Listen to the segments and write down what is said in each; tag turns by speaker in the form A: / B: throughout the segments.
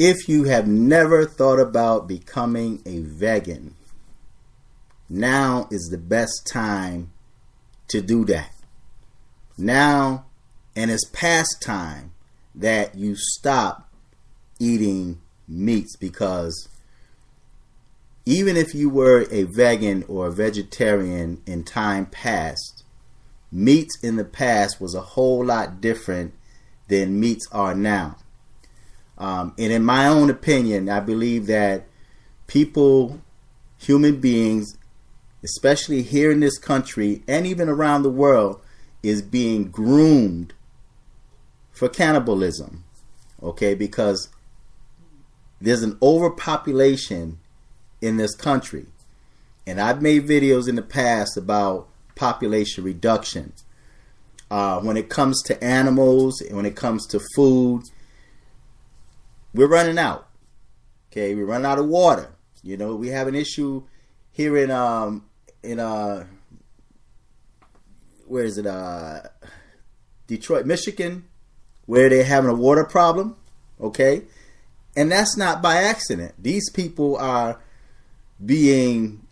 A: If you have never thought about becoming a vegan, now is the best time to do that. Now, and it's past time that you stop eating meats, because even if you were a vegan or a vegetarian in time past, meats in the past was a whole lot different than meats are now. And in my own opinion, I believe that people, human beings, especially here in this country and even around the world, is being groomed for cannibalism. Okay, because there's an overpopulation in this country. And I've made videos in the past about population reduction. When it comes to animals and when it comes to food, we're running out. Okay, we run out of water. You know, we have an issue here in where is it? Detroit, Michigan, where they're having a water problem. Okay, and that's not by accident. These people are being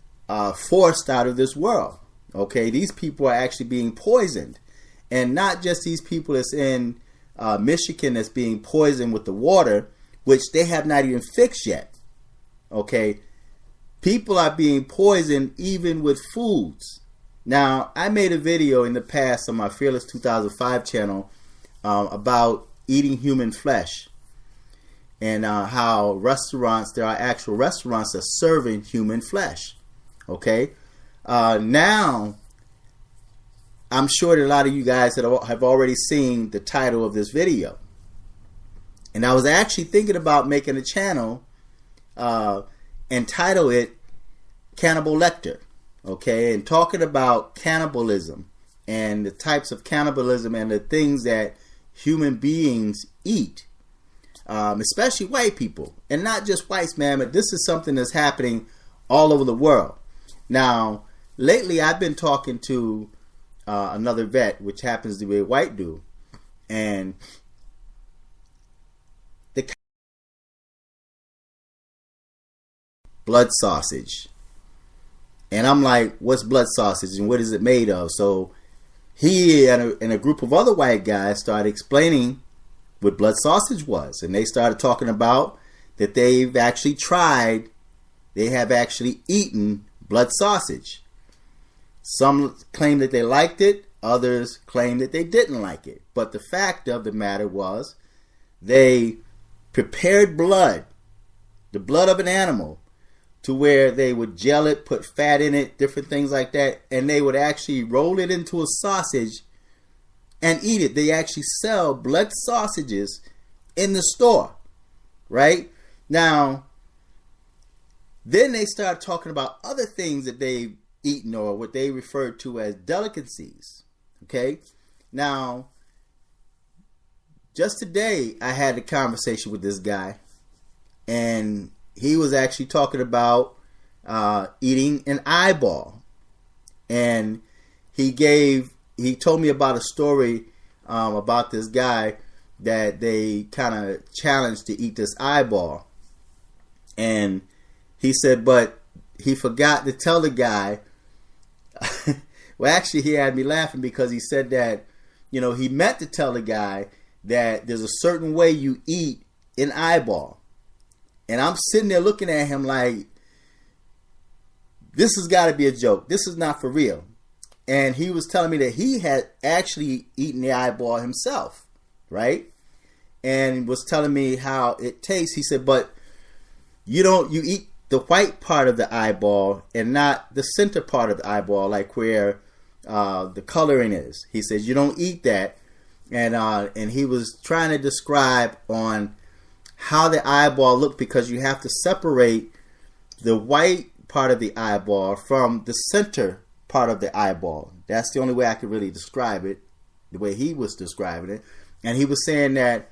A: forced out of this world. Okay, these people are actually being poisoned, and not just these people that's in Michigan that's being poisoned with the water, which they have not even fixed yet. Okay, people are being poisoned even with foods. Now, I made a video in the past on my Fearless 2005 channel about eating human flesh, and how restaurants, there are actual restaurants that are serving human flesh. Okay, now I'm sure that a lot of you guys have already seen the title of this video. And I was actually thinking about making a channel and title it Cannibal Lecter. Okay, and talking about cannibalism and the types of cannibalism and the things that human beings eat, especially white people. And not just whites, man, but this is something that's happening all over the world. Now, lately I've been talking to another vet, which happens to be a white dude, and the blood sausage. And I'm like, what's blood sausage and what is it made of? So he and a group of other white guys started explaining what blood sausage was. And they started talking about that they've actually tried, they have actually eaten blood sausage. Some claim that they liked it, others claim that they didn't like it. But the fact of the matter was, they prepared blood, the blood of an animal, to where they would gel it, put fat in it, different things like that, and they would actually roll it into a sausage and eat it. They actually sell blood sausages in the store, right? Now, then they start talking about other things that they've eaten, or what they refer to as delicacies, okay? Now, just today, I had a conversation with this guy, and he was actually talking about eating an eyeball. And he told me about a story about this guy that they kind of challenged to eat this eyeball. And he said, but he forgot to tell the guy. Well, actually, he had me laughing because he said that, you know, he meant to tell the guy that there's a certain way you eat an eyeball. And I'm sitting there looking at him like, this has got to be a joke. This is not for real. And he was telling me that he had actually eaten the eyeball himself, right? And was telling me how it tastes. He said, but you eat the white part of the eyeball and not the center part of the eyeball, like where the coloring is. He says you don't eat that. And he was trying to describe on how the eyeball looked, because you have to separate the white part of the eyeball from the center part of the eyeball. That's the only way I could really describe it, the way he was describing it. And he was saying that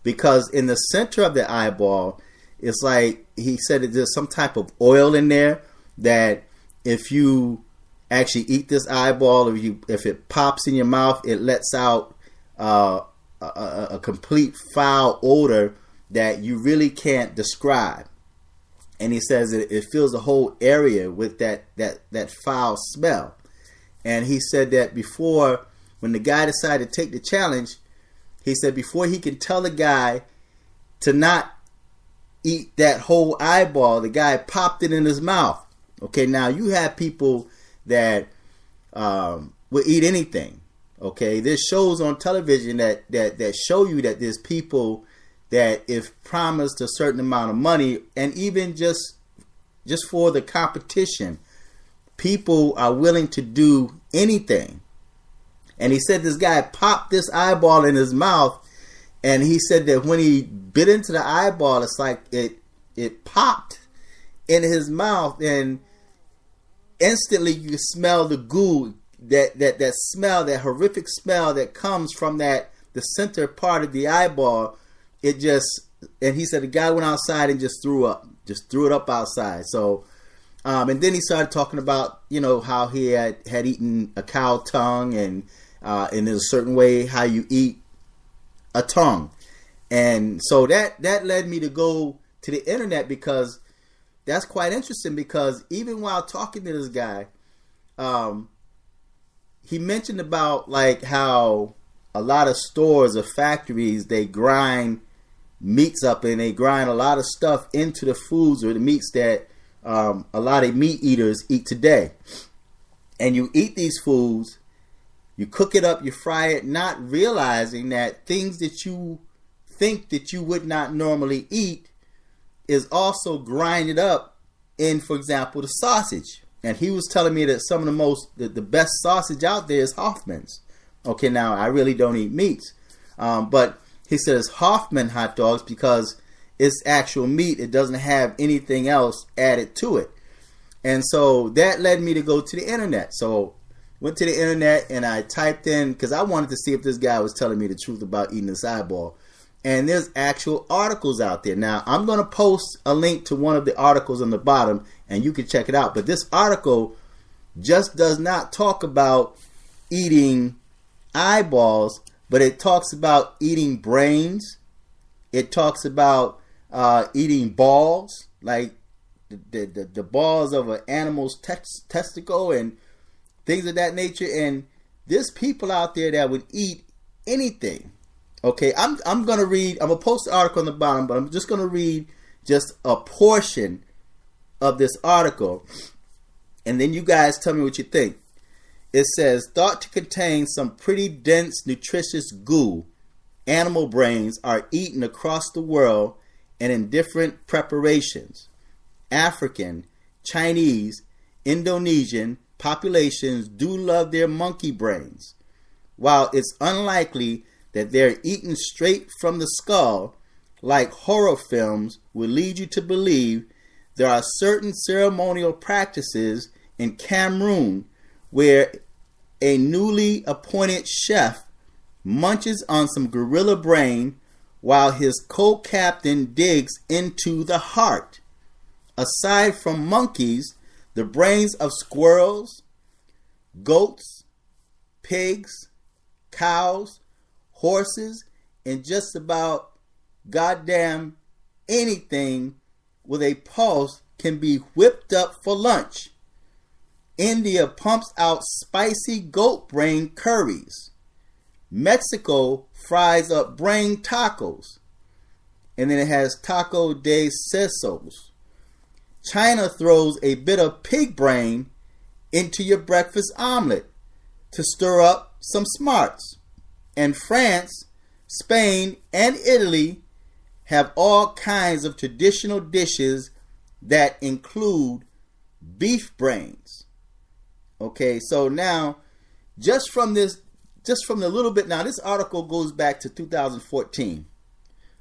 A: because in the center of the eyeball, it's like, he said that there's some type of oil in there that if you actually eat this eyeball, or if it pops in your mouth, it lets out a complete foul odor that you really can't describe. And he says it fills the whole area with that foul smell. And he said that before, when the guy decided to take the challenge, he said before he can tell the guy to not eat that whole eyeball, the guy popped it in his mouth. Okay, now you have people that will eat anything. Okay, there's shows on television that show you that there's people that if promised a certain amount of money, and even just for the competition, people are willing to do anything. And he said this guy popped this eyeball in his mouth, and he said that when he bit into the eyeball, it's like it popped in his mouth, and instantly you smell the goo, that smell, that horrific smell that comes from the center part of the eyeball. It just, and he said the guy went outside and just threw it up outside. So, and then he started talking about, how he had eaten a cow tongue, and there's a certain way how you eat a tongue. And so that led me to go to the internet, because that's quite interesting, because even while talking to this guy, he mentioned about like how a lot of stores or factories, they grind meats up, and they grind a lot of stuff into the foods or the meats that a lot of meat eaters eat today. And you eat these foods, you cook it up, you fry it, not realizing that things that you think that you would not normally eat is also grinded up in, for example, the sausage. And he was telling me that some of the best sausage out there is Hoffman's. Okay, now I really don't eat meats, but he says Hoffman hot dogs because it's actual meat. It doesn't have anything else added to it. And so that led me to go to the internet. So went to the internet and I typed in, because I wanted to see if this guy was telling me the truth about eating this eyeball. And there's actual articles out there. Now, I'm going to post a link to one of the articles on the bottom, and you can check it out. But this article just does not talk about eating eyeballs, but it talks about eating brains. It talks about eating balls, like the balls of an animal's testicle and things of that nature. And there's people out there that would eat anything. Okay, I'm gonna read. I'm gonna post the article on the bottom, but I'm just gonna read just a portion of this article, and then you guys tell me what you think. It says, thought to contain some pretty dense, nutritious goo, animal brains are eaten across the world and in different preparations. African, Chinese, Indonesian populations do love their monkey brains. While it's unlikely that they're eaten straight from the skull, like horror films would lead you to believe, there are certain ceremonial practices in Cameroon where a newly appointed chef munches on some gorilla brain while his co-captain digs into the heart. Aside from monkeys, the brains of squirrels, goats, pigs, cows, horses, and just about goddamn anything with a pulse can be whipped up for lunch. India pumps out spicy goat brain curries. Mexico fries up brain tacos. And then it has taco de sesos. China throws a bit of pig brain into your breakfast omelet to stir up some smarts. And France, Spain, and Italy have all kinds of traditional dishes that include beef brains. Okay, so now, just from the little bit, now this article goes back to 2014,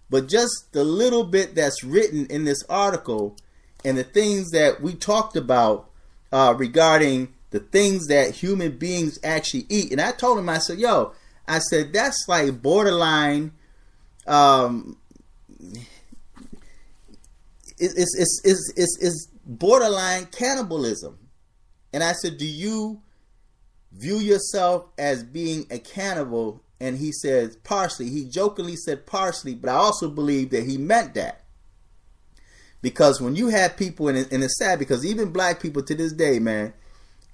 A: but just the little bit that's written in this article and the things that we talked about regarding the things that human beings actually eat. And I told him, I said, that's like borderline, it's borderline cannibalism. And I said, do you view yourself as being a cannibal and he says partially. He jokingly said partially, but I also believe that he meant that. Because when you have people, and it's sad because even black people to this day, man,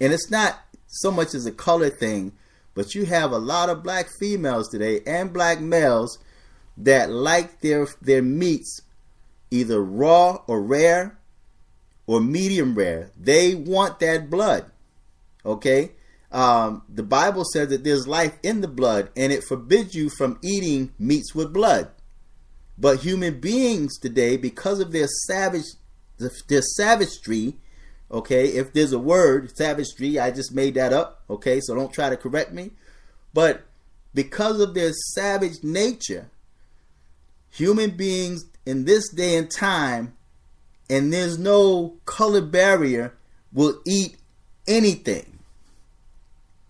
A: and it's not so much as a color thing, but you have a lot of black females today and black males that like their meats either raw or rare or medium rare. They want that blood. Okay? The Bible says that there's life in the blood, and it forbids you from eating meats with blood. But human beings today, because of their savagery, okay, if there's a word, savagery, I just made that up, okay, so don't try to correct me. But because of their savage nature, human beings in this day and time, and there's no color barrier, will eat anything.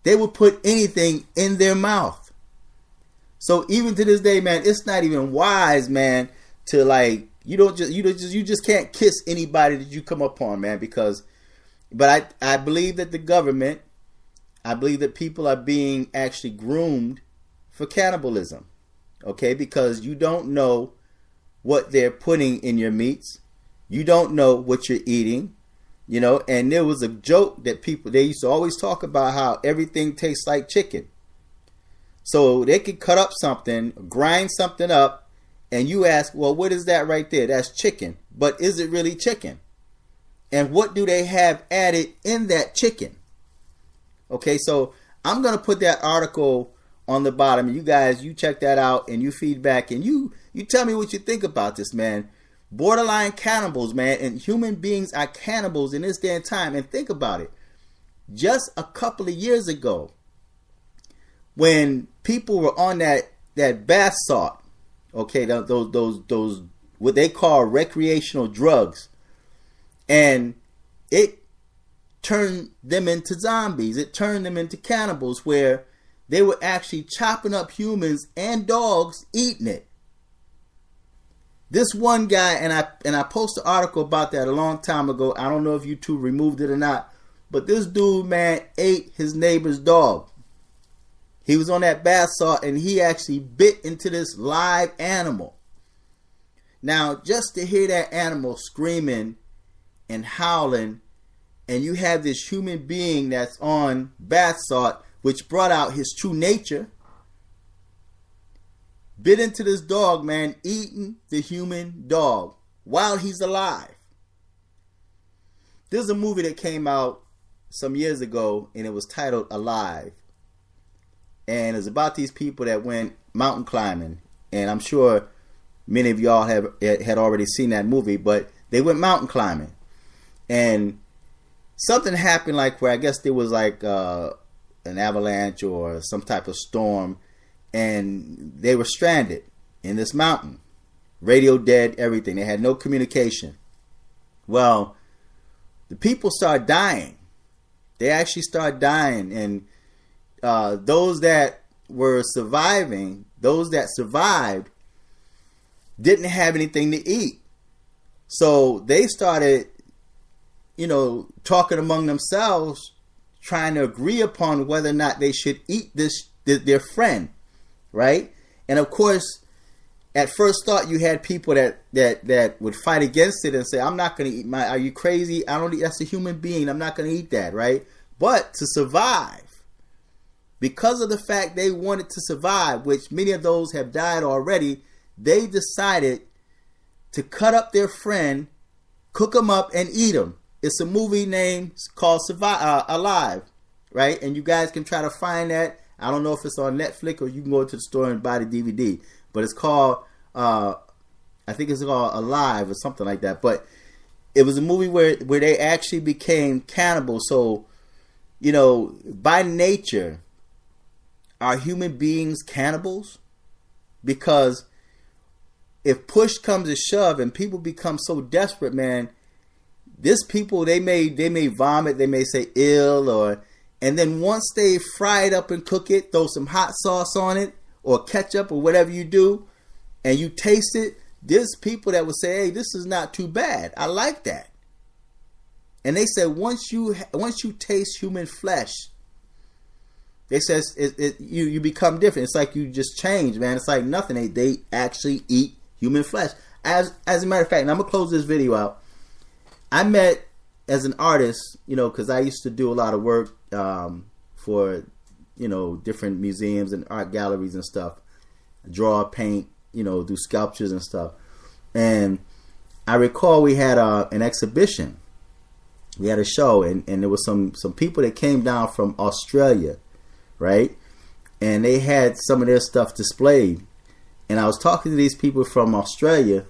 A: They will put anything in their mouth. So even to this day, man, it's not even wise, man, to like, you just can't kiss anybody that you come upon, man, but I believe that the government, I believe that people are being actually groomed for cannibalism, okay, because you don't know what they're putting in your meats. You don't know what you're eating, you know, and there was a joke that they used to always talk about how everything tastes like chicken. So they could cut up something, grind something up, and you ask, well, what is that right there? That's chicken. But is it really chicken? And what do they have added in that chicken? Okay, so I'm going to put that article on the bottom. You guys, you check that out and you feedback and you tell me what you think about this, man. Borderline cannibals, man. And human beings are cannibals in this day and time. And think about it. Just a couple of years ago, when people were on that bath salt, okay, those what they call recreational drugs, and it turned them into zombies. It turned them into cannibals, where they were actually chopping up humans and dogs, eating it. This one guy, and I posted an article about that a long time ago. I don't know if YouTube removed it or not, but this dude, man, ate his neighbor's dog. He was on that bath salt and he actually bit into this live animal. Now, just to hear that animal screaming and howling, and you have this human being that's on bath salt, which brought out his true nature, bit into this dog, man, eating the human dog while he's alive. There's a movie that came out some years ago and it was titled Alive. And it's about these people that went mountain climbing. And I'm sure many of y'all had already seen that movie, but they went mountain climbing. And something happened, like where I guess there was like an avalanche or some type of storm. And they were stranded in this mountain. Radio dead, everything. They had no communication. Well, the people started dying. They actually started dying. And those that were surviving, those that survived, didn't have anything to eat. So they started, talking among themselves, trying to agree upon whether or not they should eat their friend, right? And of course, at first thought, you had people that would fight against it and say, "I'm not going to eat are you crazy? I don't eat. That's a human being. I'm not going to eat that," right? But to survive, because of the fact they wanted to survive, which many of those have died already, they decided to cut up their friend, cook them up, and eat them. It's a movie named called Alive, right? And you guys can try to find that. I don't know if it's on Netflix or you can go to the store and buy the DVD. But it's called, I think it's called Alive or something like that. But it was a movie where they actually became cannibals. So, by nature, are human beings cannibals? Because if push comes to shove and people become so desperate, man, this people, they may vomit, they may say ill, and then once they fry it up and cook it, throw some hot sauce on it or ketchup or whatever you do, and you taste it, there's people that would say, "Hey, this is not too bad. I like that." And they said once you taste human flesh, They says you become different. It's like you just change, man. It's like nothing. They actually eat human flesh. As a matter of fact, and I'm gonna close this video out. I met as an artist, because I used to do a lot of work for different museums and art galleries and stuff. Draw, paint, do sculptures and stuff. And I recall we had an exhibition. We had a show, and there was some people that came down from Australia, right? And they had some of their stuff displayed. And I was talking to these people from Australia,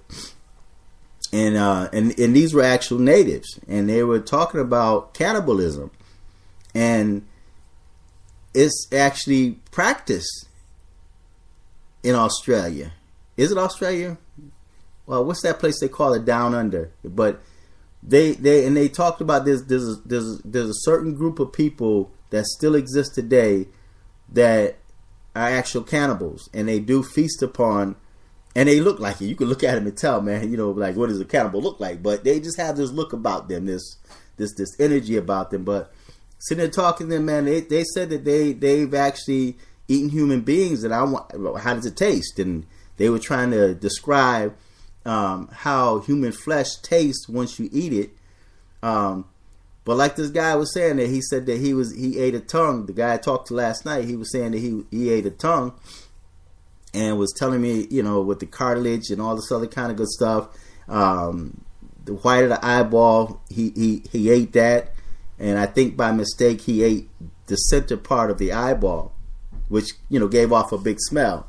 A: and these were actual natives, and they were talking about cannibalism, and it's actually practiced in Australia. Is it Australia? Well, what's that place they call it, down under? But they talked about this. There's a certain group of people that still exist today that are actual cannibals, and they do feast upon, and they look like it. You can look at them and tell, man, like, what does a cannibal look like? But they just have this look about them, this energy about them. But sitting there talking to them, man, they said that they've actually eaten human beings, and how does it taste? And they were trying to describe how human flesh tastes once you eat it. But like this guy was saying, that he said that he ate a tongue. The guy I talked to last night, he was saying that he ate a tongue, and was telling me, with the cartilage and all this other kind of good stuff, the white of the eyeball, he ate that, and I think by mistake he ate the center part of the eyeball, which gave off a big smell.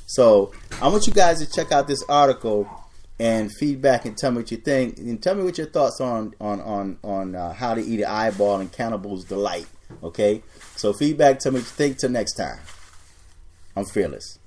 A: So I want you guys to check out this article and feedback and tell me what you think, and tell me what your thoughts on how to eat an eyeball and Cannibal'S Delight. Okay, so feedback, tell me what you think. Till next time, I'm Fearless.